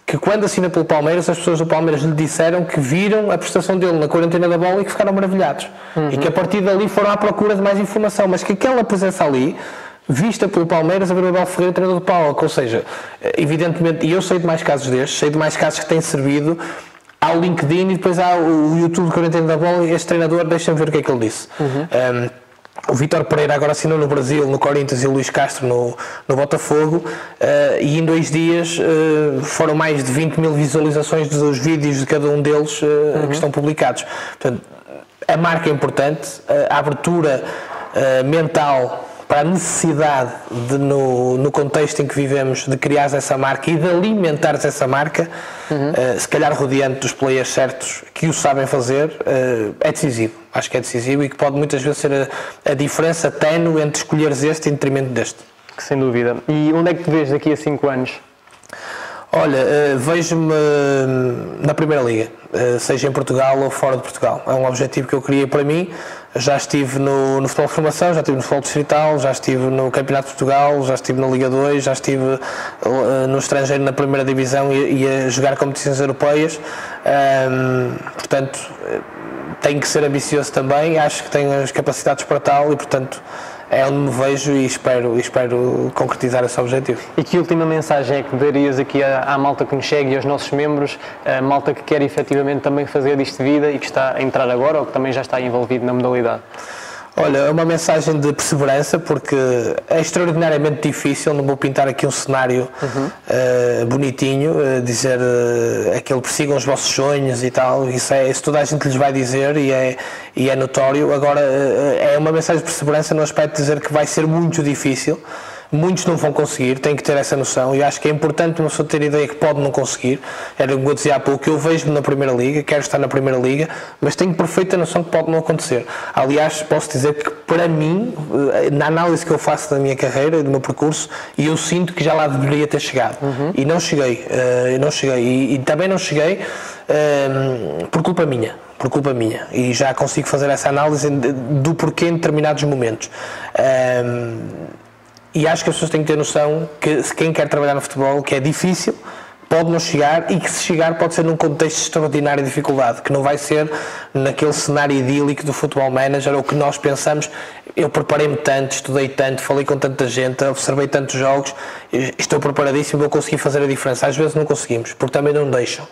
que quando assina pelo Palmeiras, as pessoas do Palmeiras lhe disseram que viram a prestação dele na quarentena da bola e que ficaram maravilhados. E que a partir dali foram à procura de mais informação, mas que aquela presença ali, vista pelo Palmeiras, a ver o Abel Ferreira, treinador do PAOK, ou seja, evidentemente, e eu sei de mais casos destes, sei de mais casos que têm servido ao LinkedIn e depois há o YouTube de quarentena da bola e este treinador, deixa-me ver o que é que ele disse. O Vítor Pereira agora assinou no Brasil, no Corinthians, e o Luís Castro no Botafogo, e em 2 dias foram mais de 20 mil visualizações dos vídeos de cada um deles que estão publicados. Portanto, a marca é importante, a abertura mental para a necessidade de, no contexto em que vivemos, de criar essa marca e de alimentares essa marca, se calhar rodeando dos players certos que o sabem fazer, é decisivo. Acho que é decisivo e que pode muitas vezes ser a diferença ténue entre escolheres este em detrimento deste. Sem dúvida. E onde é que te vês daqui a 5 anos? Olha, vejo-me na Primeira Liga, seja em Portugal ou fora de Portugal. É um objetivo que eu criei para mim. Já estive no futebol de formação, já estive no futebol distrital, já estive no Campeonato de Portugal, já estive na Liga 2, já estive no estrangeiro na Primeira Divisão e a jogar competições europeias. Portanto, tenho que ser ambicioso também, acho que tenho as capacidades para tal e, portanto, é onde me vejo e espero concretizar esse objetivo. E que última mensagem é que darias aqui à malta que nos segue e aos nossos membros, a malta que quer efetivamente também fazer disto vida e que está a entrar agora ou que também já está envolvido na modalidade? Olha, é uma mensagem de perseverança, porque é extraordinariamente difícil. Não vou pintar aqui um cenário bonitinho, dizer aquele persigam os vossos sonhos e tal, isso toda a gente lhes vai dizer e é notório. Agora, é uma mensagem de perseverança no aspecto de dizer que vai ser muito difícil. Muitos não vão conseguir, têm que ter essa noção, e acho que é importante uma pessoa ter a ideia que pode não conseguir. Era como eu dizia há pouco, eu vejo-me na Primeira Liga, quero estar na Primeira Liga, mas tenho perfeita noção que pode não acontecer. Aliás, posso dizer que para mim, na análise que eu faço da minha carreira e do meu percurso, eu sinto que já lá deveria ter chegado. E não cheguei, e também não cheguei por culpa minha. E já consigo fazer essa análise do porquê em determinados momentos. E acho que as pessoas têm que ter noção que, se quem quer trabalhar no futebol, que é difícil, pode não chegar e que, se chegar, pode ser num contexto de extraordinária dificuldade, que não vai ser naquele cenário idílico do Football Manager, ou que nós pensamos, eu preparei-me tanto, estudei tanto, falei com tanta gente, observei tantos jogos, estou preparadíssimo, vou conseguir fazer a diferença. Às vezes não conseguimos, porque também não deixam.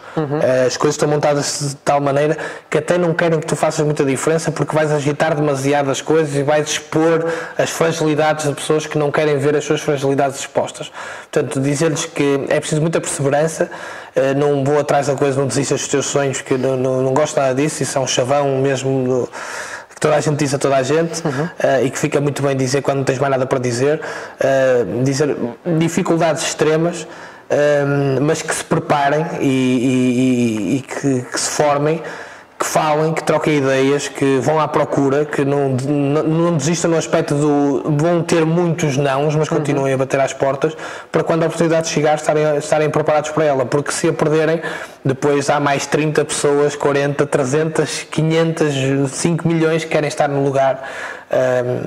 As coisas estão montadas de tal maneira que até não querem que tu faças muita diferença, porque vais agitar demasiado as coisas e vais expor as fragilidades de pessoas que não querem ver as suas fragilidades expostas. Portanto, dizer-lhes que é preciso muita perseverança, não vou atrás da coisa, não desistas dos teus sonhos, que não gosto nada disso, isso é um chavão mesmo que toda a gente diz a toda a gente, e que fica muito bem dizer quando não tens mais nada para dizer, dizer dificuldades extremas, mas que se preparem e que se formem, que falem, que troquem ideias, que vão à procura, que não desistam no aspecto vão ter muitos nãos, mas continuem a bater às portas, para quando a oportunidade chegar estarem preparados para ela, porque se a perderem, depois há mais 30 pessoas, 40, 300, 500, 5 milhões que querem estar no lugar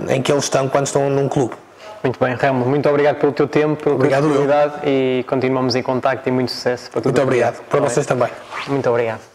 em que eles estão quando estão num clube. Muito bem, Remo, muito obrigado pelo teu tempo, pela tua disponibilidade, e continuamos em contacto e muito sucesso para tudo. Muito obrigado, para vocês também. Muito obrigado.